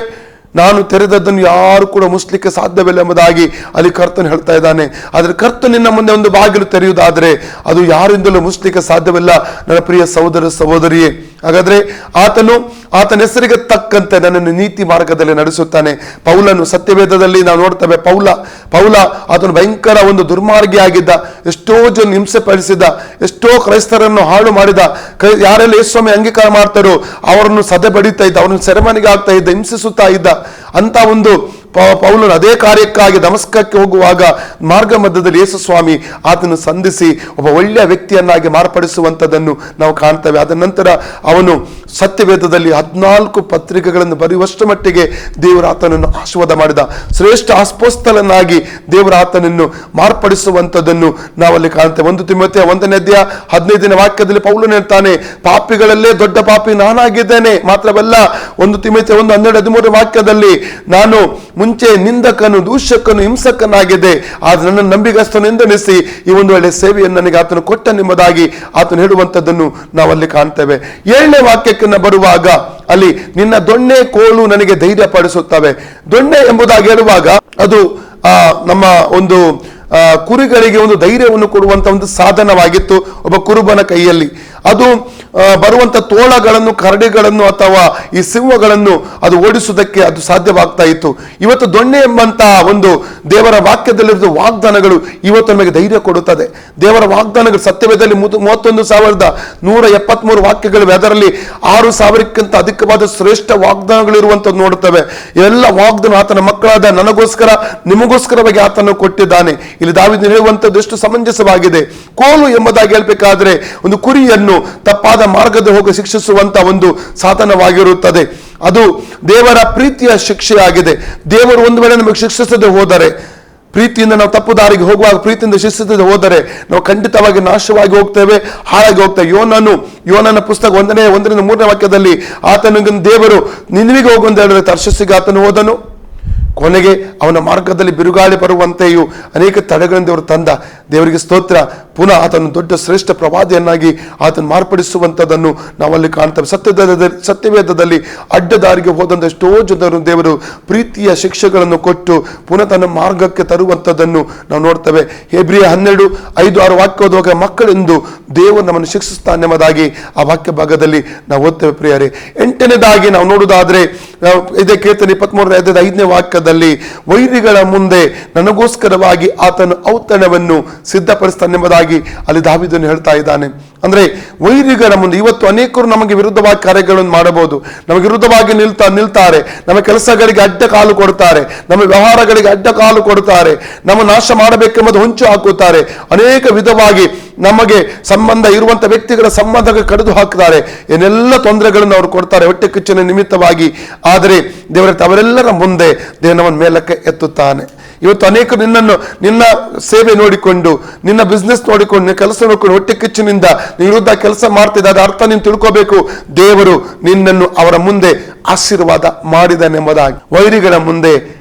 ನಾನು ತೆರೆದದ್ದನ್ನು ಯಾರು ಕೂಡ ಮುಚ್ಚಲಿಕ್ಕೆ ಸಾಧ್ಯವಿಲ್ಲ ಎಂಬುದಾಗಿ ಅಲ್ಲಿ ಕರ್ತನು ಹೇಳ್ತಾ ಇದ್ದಾನೆ. ಆದ್ರೆ ಕರ್ತನು ನಿನ್ನ ಮುಂದೆ ಒಂದು ಬಾಗಿಲು ತೆರೆಯುವುದಾದ್ರೆ ಅದು ಯಾರಿಂದಲೂ ಮುಚ್ಚಲಿಕ್ಕೆ ಸಾಧ್ಯವಿಲ್ಲ ನನ್ನ ಪ್ರಿಯ ಸಹೋದರ ಸಹೋದರಿಯೇ. ಹಾಗಾದ್ರೆ ಆತನ ಹೆಸರಿಗೆ ತಕ್ಕಂತೆ ನನ್ನನ್ನು ನೀತಿ ಮಾರ್ಗದಲ್ಲಿ ನಡೆಸುತ್ತಾನೆ. ಪೌಲನು ಸತ್ಯವೇದದಲ್ಲಿ ನಾವು ನೋಡ್ತೇವೆ, ಪೌಲ ಆತನು ಭಯಂಕರ ಒಂದು ದುರ್ಮಾರ್ಗಿ ಆಗಿದ್ದ. ಎಷ್ಟೋ ಜನ ಹಿಂಸೆ ಪಡಿಸಿದ, ಎಷ್ಟೋ ಕ್ರೈಸ್ತರನ್ನು ಹಾಳು ಮಾಡಿದ. ಯಾರೆಲ್ಲ ಯೇಸುಸ್ವಾಮಿ ಅಂಗೀಕಾರ ಮಾಡ್ತಾರೋ ಅವರನ್ನು ಸದೆ ಬಡಿತಾ ಇದ್ದ, ಅವರನ್ನು ಸೆರೆಮನೆಗೆ ಆಗ್ತಾ ಇದ್ದ, ಹಿಂಸಿಸುತ್ತಾ ಇದ್ದ. ಅಂತ ಒಂದು ಪೌಲನು ಅದೇ ಕಾರ್ಯಕ್ಕಾಗಿ ದಮಸ್ಕಕ್ಕೆ ಹೋಗುವಾಗ ಮಾರ್ಗ ಮಧ್ಯದಲ್ಲಿ ಯೇಸು ಸ್ವಾಮಿ ಆತನು ಸಂಧಿಸಿ ಒಬ್ಬ ಒಳ್ಳೆಯ ವ್ಯಕ್ತಿಯನ್ನಾಗಿ ಮಾರ್ಪಡಿಸುವಂಥದ್ದನ್ನು ನಾವು ಕಾಣ್ತೇವೆ. ಅದ ನಂತರ ಅವನು ಸತ್ಯವೇದದಲ್ಲಿ 14 ಪತ್ರಿಕೆಗಳನ್ನು ಬರೆಯುವಷ್ಟು ಮಟ್ಟಿಗೆ ದೇವರ ಆತನನ್ನು ಆಶೀರ್ವಾದ ಮಾಡಿದ. ಶ್ರೇಷ್ಠ ಅಪೊಸ್ತಲನಾಗಿ ದೇವರ ಆತನನ್ನು ಮಾರ್ಪಡಿಸುವಂಥದ್ದನ್ನು ನಾವಲ್ಲಿ ಕಾಣ್ತೇವೆ. 1 ತಿಮೋಥೆಯ 1ನೇ ಅಧ್ಯಾಯ 15ನೇ ವಾಕ್ಯದಲ್ಲಿ ಪೌಲನು ಹೇಳ್ತಾನೆ, ಪಾಪಿಗಳಲ್ಲೇ ದೊಡ್ಡ ಪಾಪಿ ನಾನಾಗಿದ್ದೇನೆ. ಮಾತ್ರವಲ್ಲ 1 ತಿಮೋಥೆಯ 1:12-13 ವಾಕ್ಯದಲ್ಲಿ ನಾನು ಮುಂಚೆ ನಿಂದಕನು, ದೂಷಕನು, ಹಿಂಸಕನಾಗಿದೆ, ಆದ್ರೆ ನನ್ನ ನಂಬಿಗಸ್ತನು ಎಂದೆನಿಸಿ ಈ ಒಂದು ಒಳ್ಳೆ ಸೇವೆಯನ್ನು ನನಗೆ ಆತನು ಕೊಟ್ಟನೆಂಬುದಾಗಿ ಆತನು ಹೇಳುವಂಥದ್ದನ್ನು ನಾವಲ್ಲಿ ಕಾಣ್ತೇವೆ. 7ನೇ ವಾಕ್ಯಕ್ಕೆ ಬರುವಾಗ ಅಲ್ಲಿ ನಿನ್ನ ದೊಣ್ಣೆ ಕೋಲು ನನಗೆ ಧೈರ್ಯ ಪಡಿಸುತ್ತವೆ. ದೊಣ್ಣೆ ಎಂಬುದಾಗಿ ಹೇಳುವಾಗ ಅದು ನಮ್ಮ ಒಂದು ಕುರಿಗಳಿಗೆ ಒಂದು ಧೈರ್ಯವನ್ನು ಕೊಡುವಂತ ಒಂದು ಸಾಧನವಾಗಿತ್ತು ಒಬ್ಬ ಕುರುಬನ ಕೈಯಲ್ಲಿ. ಅದು ಬರುವಂತ ತೋಳಗಳನ್ನು, ಕರಡಿಗಳನ್ನು ಅಥವಾ ಈ ಸಿಂಹಗಳನ್ನು ಅದು ಓಡಿಸುವುದಕ್ಕೆ ಅದು ಸಾಧ್ಯವಾಗ್ತಾ ಇತ್ತು. ಇವತ್ತು ದೊಣ್ಣೆ ಎಂಬಂತ ಒಂದು ದೇವರ ವಾಕ್ಯದಲ್ಲಿರುವ ವಾಗ್ದಾನಗಳು ಇವತ್ತು ನಮಗೆ ಧೈರ್ಯ ಕೊಡುತ್ತದೆ. ದೇವರ ವಾಗ್ದಾನಗಳು ಸತ್ಯವೇದದಲ್ಲಿ 31,173 ವಾಕ್ಯಗಳಿವೆ. ಅದರಲ್ಲಿ 6,000ಕ್ಕಿಂತ ಅಧಿಕವಾದ ಶ್ರೇಷ್ಠ ವಾಗ್ದಾನಗಳು ಇರುವಂತದ್ದು ನೋಡುತ್ತೇವೆ. ಎಲ್ಲ ವಾಗ್ದಾನ ಆತನ ಮಕ್ಕಳಾದ ನನಗೋಸ್ಕರ ನಿಮಗೋಸ್ಕರವಾಗಿ ಆತನು ಕೊಟ್ಟಿದ್ದಾನೆ. ಇಲ್ಲಿ ದಾವೀದನು ಹೇಳುವಂಥದ್ದು ಎಷ್ಟು ಸಮಂಜಸವಾಗಿದೆ. ಕೋಲು ಎಂಬುದಾಗಿ ಹೇಳ್ಬೇಕಾದ್ರೆ ಒಂದು ಕುರಿಯನ್ನು ತಪ್ಪಾದ ಮಾರ್ಗದ ಹೋಗಿ ಶಿಕ್ಷಿಸುವಂತ ಒಂದು ಸಾಧನವಾಗಿರುತ್ತದೆ. ಅದು ದೇವರ ಪ್ರೀತಿಯ ಶಿಕ್ಷೆಯಾಗಿದೆ. ದೇವರು ಒಂದು ವೇಳೆ ನಮಗೆ ಶಿಕ್ಷಿಸದೆ ಹೋದರೆ, ಪ್ರೀತಿಯಿಂದ ನಾವು ತಪ್ಪು ದಾರಿಗೆ ಹೋಗುವಾಗ ಪ್ರೀತಿಯಿಂದ ಶಿಕ್ಷಿಸದೆ ಹೋದರೆ ನಾವು ಖಂಡಿತವಾಗಿ ನಾಶವಾಗಿ ಹೋಗ್ತೇವೆ, ಹಾಳಾಗಿ ಹೋಗ್ತೇವೆ. ಯೋನನ ಪುಸ್ತಕ 1:1-3 ವಾಕ್ಯದಲ್ಲಿ ಆತನಿಗೆ ದೇವರು ನಿನ್ವಿಗೆ ಹೋಗುವಂತ ಹೇಳಿದ್ರೆ ತರ್ಷಿಸಿಗೆ ಆತನು ಹೋದನು. ಕೊನೆಗೆ ಅವನ ಮಾರ್ಗದಲ್ಲಿ ಬಿರುಗಾಳಿ ಬರುವಂತೆಯೂ ಅನೇಕ ತಡೆಗಳಿಂದ ದೇವರು ತಂದ. ದೇವರಿಗೆ ಸ್ತೋತ್ರ. ಪುನಃ ಆತನು ದೊಡ್ಡ ಶ್ರೇಷ್ಠ ಪ್ರವಾದಿಯನ್ನಾಗಿ ಆತನು ಮಾರ್ಪಡಿಸುವಂಥದ್ದನ್ನು ನಾವಲ್ಲಿ ಕಾಣ್ತೇವೆ. ಸತ್ಯವೇದದಲ್ಲಿ ಅಡ್ಡದಾರಿಗೆ ಹೋದಂಥ ಎಷ್ಟೋ ಜನರು ದೇವರು ಪ್ರೀತಿಯ ಶಿಕ್ಷೆಗಳನ್ನು ಕೊಟ್ಟು ಪುನಃ ತನ್ನ ಮಾರ್ಗಕ್ಕೆ ತರುವಂಥದ್ದನ್ನು ನಾವು ನೋಡ್ತೇವೆ. ಹೆಬ್ರಿಯ 12:5-6 ವಾಕ್ಯ ಓದುವಾಗ ಮಕ್ಕಳೆಂದು ದೇವರು ನಮ್ಮನ್ನು ಶಿಕ್ಷಿಸ್ತಾನೆಂಬುದಾಗಿ ಆ ವಾಕ್ಯ ಭಾಗದಲ್ಲಿ ನಾವು ಓದ್ತೇವೆ ಪ್ರಿಯರೇ. 8ನೇದಾಗಿ ನಾವು ನೋಡುವುದಾದ್ರೆ ಇದೇ ಕೀರ್ತನೆ 23ನೇ ಅಧ್ಯಾಯದ 5ನೇ ವಾಕ್ಯದಲ್ಲಿ ವೈರಿಗಳ ಮುಂದೆ ನನಗೋಸ್ಕರವಾಗಿ ಆತನು ಔತಣವನ್ನು ಸಿದ್ಧಪಡಿಸ್ತಾನೆಂಬುದಾಗಿ ಅಲ್ಲಿ ದಾವೀದನು ಹೇಳ್ತಾ ಇದ್ದಾನೆ. ಅಂದರೆ ವೈರಿಗಳ ಮುಂದೆ ಇವತ್ತು ಅನೇಕರು ನಮಗೆ ವಿರುದ್ಧವಾಗಿ ಕಾರ್ಯಗಳನ್ನು ಮಾಡಬಹುದು, ನಮಗೆ ವಿರುದ್ಧವಾಗಿ ನಿಲ್ತಾರೆ, ನಮ್ಮ ಕೆಲಸಗಳಿಗೆ ಅಡ್ಡ ಕಾಲು ಕೊಡ್ತಾರೆ, ನಮ್ಮ ವ್ಯವಹಾರಗಳಿಗೆ ಅಡ್ಡ ಕಾಲು ಕೊಡ್ತಾರೆ, ನಮ್ಮ ನಾಶ ಮಾಡಬೇಕೆಂಬುದು ಹೊಂಚು ಹಾಕುತ್ತಾರೆ, ಅನೇಕ ವಿಧವಾಗಿ ನಮಗೆ ಸಂಬಂಧ ಇರುವಂಥ ವ್ಯಕ್ತಿಗಳ ಸಂಬಂಧಕ್ಕೆ ಕಡಿದು ಹಾಕ್ತಾರೆ, ಏನೆಲ್ಲ ತೊಂದರೆಗಳನ್ನು ಅವರು ಕೊಡ್ತಾರೆ ಹೊಟ್ಟೆ ಕಿಚ್ಚಿನ ನಿಮಿತ್ತವಾಗಿ. ಆದರೆ ದೇವರ ಅವರೆಲ್ಲರ ಮುಂದೆ ದೇವ ನಮ್ಮನ್ನು ಮೇಲಕ್ಕೆ ಎತ್ತುತ್ತಾನೆ. ಇವತ್ತು ಅನೇಕರು ನಿನ್ನ ಸೇವೆ ನೋಡಿಕೊಂಡು, ನಿನ್ನ ಬಿಸ್ನೆಸ್ ನೋಡಿಕೊಂಡು, ನಿನ್ನ ಕೆಲಸ ನೋಡಿಕೊಂಡು ಹೊಟ್ಟೆ ಕಿಚ್ಚಿನಿಂದ ನಿನ್ನ ವಿರುದ್ಧ ಕೆಲಸ ಮಾಡ್ತಿದ್ದ, ಅದರ ಅರ್ಥ ನೀನು ತಿಳ್ಕೋಬೇಕು, ದೇವರು ನಿನ್ನನ್ನು ಅವರ ಮುಂದೆ ಆಶೀರ್ವಾದ ಮಾಡಿದನೆಂಬುದಾಗಿ. ವೈರಿಗಳ ಮುಂದೆ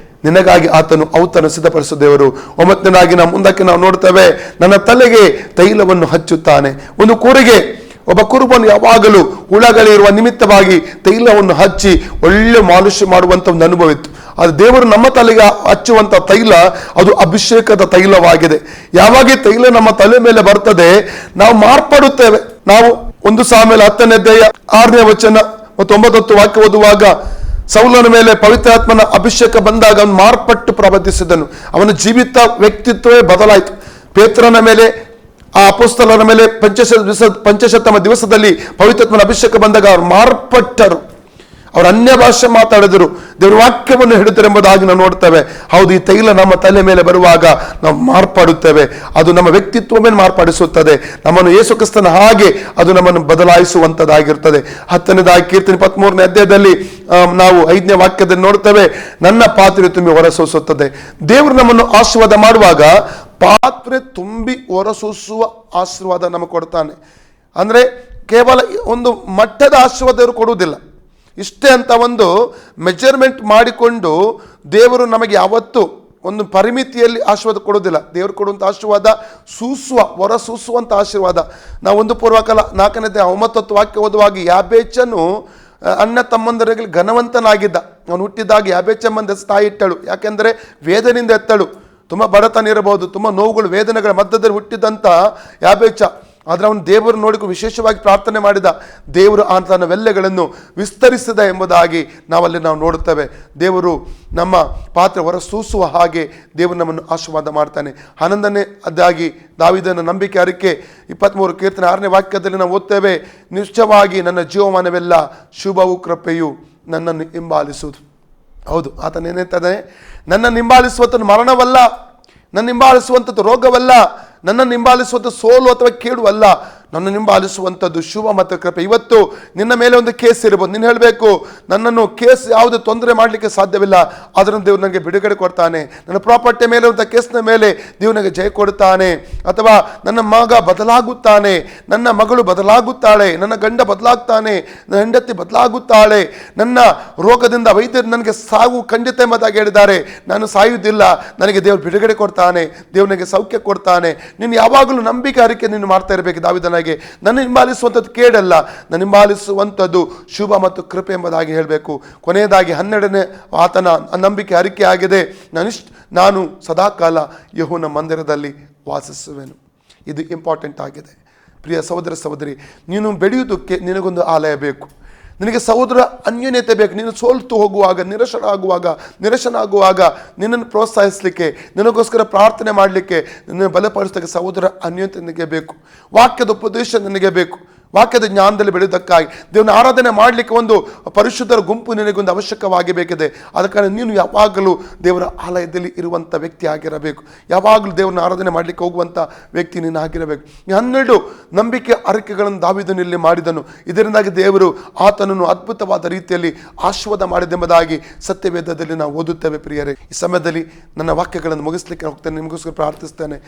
ನಿನಗಾಗಿ ಆತನು ಔತಣ ಸಿದ್ಧಪಡಿಸುವ ದೇವರು. ಒಂಬತ್ತನೇದಾಗಿ ನಾವು ಮುಂದಕ್ಕೆ ನಾವು ನೋಡ್ತೇವೆ, ನನ್ನ ತಲೆಗೆ ತೈಲವನ್ನು ಹಚ್ಚುತ್ತಾನೆ. ಒಂದು ಕೂರಿಗೆ ಒಬ್ಬ ಕುರುಬನು ಯಾವಾಗಲೂ ಹುಳಗಳಿರುವ ನಿಮಿತ್ತವಾಗಿ ತೈಲವನ್ನು ಹಚ್ಚಿ ಒಳ್ಳೆ ಮಾಲಿಶ್ ಮಾಡುವಂಥ ಒಂದು ಅನುಭವ ಇತ್ತು. ಅದು ದೇವರು ನಮ್ಮ ತಲೆಗೆ ಹಚ್ಚುವಂಥ ತೈಲ ಅದು ಅಭಿಷೇಕದ ತೈಲವಾಗಿದೆ. ಯಾವಾಗ ತೈಲ ನಮ್ಮ ತಲೆ ಮೇಲೆ ಬರ್ತದೆ, ನಾವು ಮಾರ್ಪಡುತ್ತೇವೆ. ನಾವು 1 ಸಾಮುವೇಲ 10ನೇ ಅಧ್ಯಾಯ 6ನೇ ವಚನ ಮತ್ತು 9 ವಾಕ್ಯ ಓದುವಾಗ, ಸೌಲನ ಮೇಲೆ ಪವಿತ್ರಾತ್ಮನ ಅಭಿಷೇಕ ಬಂದಾಗ ಅವನು ಮಾರ್ಪಟ್ಟು ಪ್ರವರ್ತಿಸಿದನು. ಅವನ ಜೀವಿತ ವ್ಯಕ್ತಿತ್ವವೇ ಬದಲಾಯಿತು. ಪೇತ್ರನ ಮೇಲೆ, ಆ ಅಪೊಸ್ತಲರ ಮೇಲೆ ಪಂಚಶತಮ ದಿವಸದಲ್ಲಿ ಪವಿತ್ರಾತ್ಮನ ಅಭಿಷೇಕ ಬಂದಾಗ ಅವರು ಮಾರ್ಪಟ್ಟರು. ಅವರು ಅನ್ಯ ಭಾಷೆ ಮಾತಾಡಿದರು, ದೇವರ ವಾಕ್ಯವನ್ನು ಹಿಡಿದರೆಂಬುದಾಗಿ ನಾವು ನೋಡ್ತೇವೆ. ಹೌದು, ಈ ತೈಲ ನಮ್ಮ ತಲೆ ಮೇಲೆ ಬರುವಾಗ ನಾವು ಮಾರ್ಪಡುತ್ತೇವೆ. ಅದು ನಮ್ಮ ವ್ಯಕ್ತಿತ್ವವೇ ಮಾರ್ಪಡಿಸುತ್ತದೆ. ನಮ್ಮನ್ನು ಯೇಸು ಕ್ರಿಸ್ತನ ಹಾಗೆ ಅದು ನಮ್ಮನ್ನು ಬದಲಾಯಿಸುವಂಥದ್ದಾಗಿರ್ತದೆ. 10ನೇದಾಗಿ ಕೀರ್ತನೆ 13ನೇ ಅಧ್ಯಾಯದಲ್ಲಿ ನಾವು 5ನೇ ವಾಕ್ಯದಲ್ಲಿ ನೋಡ್ತೇವೆ, ನನ್ನ ಪಾತ್ರೆ ತುಂಬಿ ಹೊರಸೂಸುತ್ತದೆ. ದೇವರು ನಮ್ಮನ್ನು ಆಶೀರ್ವಾದ ಮಾಡುವಾಗ ಪಾತ್ರೆ ತುಂಬಿ ಹೊರಸೂಸುವ ಆಶೀರ್ವಾದ ನಮಗೆ ಕೊಡ್ತಾನೆ. ಅಂದರೆ ಕೇವಲ ಒಂದು ಮಟ್ಟದ ಆಶೀರ್ವಾದ ದೇವರು ಕೊಡುವುದಿಲ್ಲ. ಇಷ್ಟೇ ಅಂತ ಒಂದು ಮೆಜರ್ಮೆಂಟ್ ಮಾಡಿಕೊಂಡು ದೇವರು ನಮಗೆ ಯಾವತ್ತೂ ಒಂದು ಪರಿಮಿತಿಯಲ್ಲಿ ಆಶೀರ್ವಾದ ಕೊಡೋದಿಲ್ಲ. ದೇವರು ಕೊಡುವಂಥ ಆಶೀರ್ವಾದ ಹೊರ ಸೂಸುವಂಥ ಆಶೀರ್ವಾದ. ನಾವು 1 ಪೂರ್ವಕಾಲ 4ನೇ ಅಧ್ಯಾಯ 9 ವಾಕ್ಯ ಓದುವಾಗ, ಯಾಬೇಚನು ಅಣ್ಣ ತಮ್ಮಂದರಲ್ಲಿ ಘನವಂತನಾಗಿದ್ದ. ಅವನು ಹುಟ್ಟಿದಾಗ ಯಾಬೇಚಮ್ಮಂದ ತಾಯಿ ಇಟ್ಟಳು, ಯಾಕೆಂದರೆ ವೇದನೆಯಿಂದ ಎತ್ತಳು. ತುಂಬ ಬಡತನ ಇರಬಹುದು, ತುಂಬ ನೋವುಗಳು ವೇದನೆಗಳ ಮಧ್ಯದಲ್ಲಿ ಹುಟ್ಟಿದಂಥ ಯಾಬೇಚ. ಆದರೆ ಅವನು ದೇವರು ನೋಡಿಕೊಂಡು ವಿಶೇಷವಾಗಿ ಪ್ರಾರ್ಥನೆ ಮಾಡಿದ. ದೇವರು ತನ್ನ ವೆಲ್ಲೆಗಳನ್ನು ವಿಸ್ತರಿಸಿದ ಎಂಬುದಾಗಿ ನಾವಲ್ಲಿ ನಾವು ನೋಡುತ್ತೇವೆ. ದೇವರು ನಮ್ಮ ಪಾತ್ರೆ ಹೊರ ಸೂಸುವ ಹಾಗೆ ದೇವರು ನಮ್ಮನ್ನು ಆಶೀರ್ವಾದ ಮಾಡ್ತಾನೆ. 11ನೇ ಅದಾಗಿ ದಾವೀದನ ನಂಬಿಕೆ ಅರಿಕೆ 23 ಕೀರ್ತನೆ 6ನೇ ವಾಕ್ಯದಲ್ಲಿ ನಾವು ಓದ್ತೇವೆ, ನಿಶ್ಚಯವಾಗಿ ನನ್ನ ಜೀವಮಾನವೆಲ್ಲ ಶುಭವು ಕೃಪೆಯು ನನ್ನನ್ನು ಹಿಂಬಾಲಿಸುವುದು. ಹೌದು, ಆತನ ಏನೇಳ್ತಾನೆ, ನನ್ನನ್ನು ಹಿಂಬಾಲಿಸುವಂಥದ್ದು ಮರಣವಲ್ಲ, ನನ್ನ ಹಿಂಬಾಲಿಸುವಂಥದ್ದು ರೋಗವಲ್ಲ, ನನ್ನನ್ನು ಹಿಂಬಾಲಿಸುವಂಥ ಸೋಲು ಅಥವಾ ಕೇಡು ಅಲ್ಲ, ನನ್ನ ಹಿಂಬಾಲಿಸುವಂಥದ್ದು ಶುಭ ಮತ್ತು ಕೃಪೆ. ಇವತ್ತು ನಿನ್ನ ಮೇಲೆ ಒಂದು ಕೇಸ್ ಇರ್ಬೋದು, ನೀನು ಹೇಳಬೇಕು, ನನ್ನನ್ನು ಕೇಸ್ ಯಾವುದೇ ತೊಂದರೆ ಮಾಡಲಿಕ್ಕೆ ಸಾಧ್ಯವಿಲ್ಲ, ಅದನ್ನು ದೇವ್ರು ನನಗೆ ಬಿಡುಗಡೆ ಕೊಡ್ತಾನೆ. ನನ್ನ ಪ್ರಾಪರ್ಟಿ ಮೇಲೆ ಒಂದು ಕೇಸ್ನ ಮೇಲೆ ದೇವ್ರು ನನಗೆ ಜಯ ಕೊಡ್ತಾನೆ. ಅಥವಾ ನನ್ನ ಮಗ ಬದಲಾಗುತ್ತಾನೆ, ನನ್ನ ಮಗಳು ಬದಲಾಗುತ್ತಾಳೆ, ನನ್ನ ಗಂಡ ಬದಲಾಗ್ತಾನೆ, ನನ್ನ ಹೆಂಡತಿ ಬದಲಾಗುತ್ತಾಳೆ, ನನ್ನ ರೋಗದಿಂದ ವೈದ್ಯರು ನನಗೆ ಸಾವು ಖಂಡಿತ ಎಂಬುದಾಗಿ ಹೇಳಿದ್ದಾರೆ, ನಾನು ಸಾಯುವುದಿಲ್ಲ, ನನಗೆ ದೇವ್ರು ಬಿಡುಗಡೆ ಕೊಡ್ತಾನೆ, ದೇವ್ರು ನನಗೆ ಸೌಖ್ಯ ಕೊಡ್ತಾನೆ. ನೀನು ಯಾವಾಗಲೂ ನಂಬಿಕೆ ಅರಿಕೆ ನೀನು ಮಾಡ್ತಾ ಇರಬೇಕು. ದಾವೀದನಾಗಿ ನನ್ನ ಹಿಂಬಾಲಿಸುವಂಥದ್ದು ಕೇಡಲ್ಲ, ನನ್ನ ಹಿಂಬಾಲಿಸುವಂಥದ್ದು ಶುಭ ಮತ್ತು ಕೃಪೆ ಎಂಬುದಾಗಿ ಹೇಳಬೇಕು. ಕೊನೆಯದಾಗಿ 12ನೇ ಆತನ ನಂಬಿಕೆ ಅರಿಕೆ ಆಗಿದೆ, ನಾನು ಸದಾಕಾಲ ಯೆಹೋವನ ಮಂದಿರದಲ್ಲಿ ವಾಸಿಸುವೆನು. ಇದು ಇಂಪಾರ್ಟೆಂಟ್ ಆಗಿದೆ. ಪ್ರಿಯ ಸಹೋದರ ಸಹೋದರಿ, ನೀನು ಬೆಳೆಯುವುದಕ್ಕೆ ನಿನಗೊಂದು ಆಲಯ ಬೇಕು, ನಿನಗೆ ಸಹೋದರ ಅನ್ಯೋನ್ಯತೆ ಬೇಕು. ನೀನು ಸೋಲ್ತು ಹೋಗುವಾಗ, ನಿರಾಶನ ಆಗುವಾಗ ನಿನ್ನನ್ನು ಪ್ರೋತ್ಸಾಹಿಸಲಿಕ್ಕೆ, ನಿನಗೋಸ್ಕರ ಪ್ರಾರ್ಥನೆ ಮಾಡಲಿಕ್ಕೆ, ನಿನ್ನನ್ನು ಬಲಪಡಿಸಲಿಕ್ಕೆ ಸಹೋದರ ಅನ್ಯೋನ್ಯತೆ ನಿನಗೆ ಬೇಕು. ವಾಕ್ಯದ ಉಪದೇಶ ನಿನಗೆ ಬೇಕು. ವಾಕ್ಯದ ಜ್ಞಾನದಲ್ಲಿ ಬೆಳೆಯುವುದಕ್ಕಾಗಿ ದೇವನ ಆರಾಧನೆ ಮಾಡಲಿಕ್ಕೆ ಒಂದು ಪರಿಶುದ್ಧರ ಗುಂಪು ನಿನಗೊಂದು ಅವಶ್ಯಕವಾಗಿ ಬೇಕಿದೆ. ಆದ ಕಾರಣ ನೀನು ಯಾವಾಗಲೂ ದೇವರ ಆಲಯದಲ್ಲಿ ಇರುವಂಥ ವ್ಯಕ್ತಿ ಆಗಿರಬೇಕು. ಯಾವಾಗಲೂ ದೇವರನ್ನ ಆರಾಧನೆ ಮಾಡಲಿಕ್ಕೆ ಹೋಗುವಂಥ ವ್ಯಕ್ತಿ ನೀನು ಆಗಿರಬೇಕು. 12 ನಂಬಿಕೆ ಅರಿಕೆಗಳನ್ನು ದಾವೀದನು ಇಲ್ಲಿ ಮಾಡಿದನು. ಇದರಿಂದಾಗಿ ದೇವರು ಆತನನ್ನು ಅದ್ಭುತವಾದ ರೀತಿಯಲ್ಲಿ ಆಶೀರ್ವಾದ ಮಾಡಿದೆಂಬುದಾಗಿ ಸತ್ಯವೇದದಲ್ಲಿ ನಾವು ಓದುತ್ತೇವೆ. ಪ್ರಿಯರೇ, ಈ ಸಮಯದಲ್ಲಿ ನನ್ನ ವಾಕ್ಯಗಳನ್ನು ಮುಗಿಸ್ಲಿಕ್ಕೆ ಹೋಗ್ತೇನೆ. ನಿಮಗೋಸ್ಕರ ಪ್ರಾರ್ಥಿಸ್ತೇನೆ.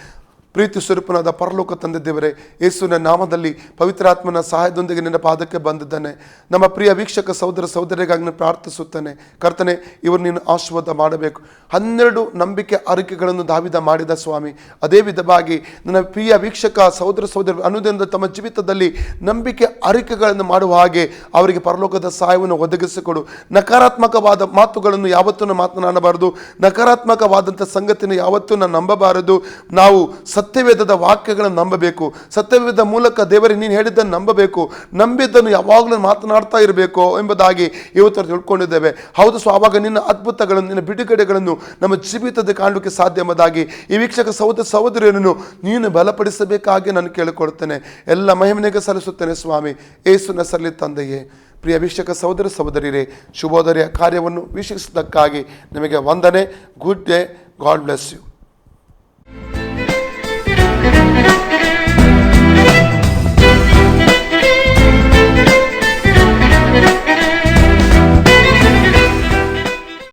ಪ್ರೀತಿ ಸ್ವರೂಪನಾದ ಪರಲೋಕ ತಂದೆ ದೇವರೇ, ಯೇಸುವಿನ ನಾಮದಲ್ಲಿ ಪವಿತ್ರಾತ್ಮನ ಸಹಾಯದೊಂದಿಗೆ ನಿನ್ನ ಪಾದಕ್ಕೆ ಬಂದಿದ್ದಾನೆ. ನಮ್ಮ ಪ್ರಿಯ ವೀಕ್ಷಕ ಸಹೋದರ ಸಹೋದರಿಗಾಗಿ ನಾನು ಪ್ರಾರ್ಥಿಸುತ್ತೇನೆ. ಕರ್ತನೆ, ಇವರು ನೀನು ಆಶೀರ್ವಾದ ಮಾಡಬೇಕು. 12 ನಂಬಿಕೆ ಅರಿಕೆಗಳನ್ನು ದಾವೀದ ಮಾಡಿದ ಸ್ವಾಮಿ, ಅದೇ ವಿಧವಾಗಿ ನನ್ನ ಪ್ರಿಯ ವೀಕ್ಷಕ ಸಹೋದರ ಸಹೋದರಿ ಅನುದಿನದ ತಮ್ಮ ಜೀವಿತದಲ್ಲಿ ನಂಬಿಕೆ ಅರಿಕೆಗಳನ್ನು ಮಾಡುವ ಹಾಗೆ ಅವರಿಗೆ ಪರಲೋಕದ ಸಹಾಯವನ್ನು ಒದಗಿಸಿಕೊಡು. ನಕಾರಾತ್ಮಕವಾದ ಮಾತುಗಳನ್ನು ಯಾವತ್ತೂ ಮಾತನಾಡಬಾರದು, ನಕಾರಾತ್ಮಕವಾದಂಥ ಸಂಗತಿಯನ್ನು ಯಾವತ್ತೂ ನಾನು ನಂಬಬಾರದು. ನಾವು ಸತ್ಯವೇದದ ವಾಕ್ಯಗಳನ್ನು ನಂಬಬೇಕು. ಸತ್ಯವೇದ ಮೂಲಕ ದೇವರಿಗೆ ನೀನು ಹೇಳಿದ್ದನ್ನು ನಂಬಬೇಕು, ನಂಬಿದ್ದನ್ನು ಯಾವಾಗಲೂ ಮಾತನಾಡ್ತಾ ಇರಬೇಕು ಎಂಬುದಾಗಿ ಇವತ್ತು ತಿಳ್ಕೊಂಡಿದ್ದೇವೆ. ಹೌದು ಆವಾಗ ನಿನ್ನ ಅದ್ಭುತಗಳನ್ನು, ನಿನ್ನ ಬಿಡುಗಡೆಗಳನ್ನು ನಮ್ಮ ಜೀವಿತದ ಕಾಣಲಿಕ್ಕೆ ಸಾಧ್ಯ ಎಂಬುದಾಗಿ ಈ ವೀಕ್ಷಕ ಸಹೋದರಿಯರನ್ನು ನೀನು ಬಲಪಡಿಸಬೇಕಾಗಿ ನಾನು ಕೇಳಿಕೊಳ್ಳುತ್ತೇನೆ. ಎಲ್ಲ ಮಹಿಮೆಗೆ ಸಲ್ಲಿಸುತ್ತೇನೆ ಸ್ವಾಮಿ, ಯೇಸುವಿನ ಹೆಸರಲ್ಲಿ ತಂದೆಯೇ. ಪ್ರಿಯ ವೀಕ್ಷಕ ಸಹೋದರಿಯರೇ, ಶುಭೋದಯ ಕಾರ್ಯವನ್ನು ವೀಕ್ಷಿಸಿದ್ದಕ್ಕಾಗಿ ನಿಮಗೆ ವಂದನೆ. Good day. God bless you.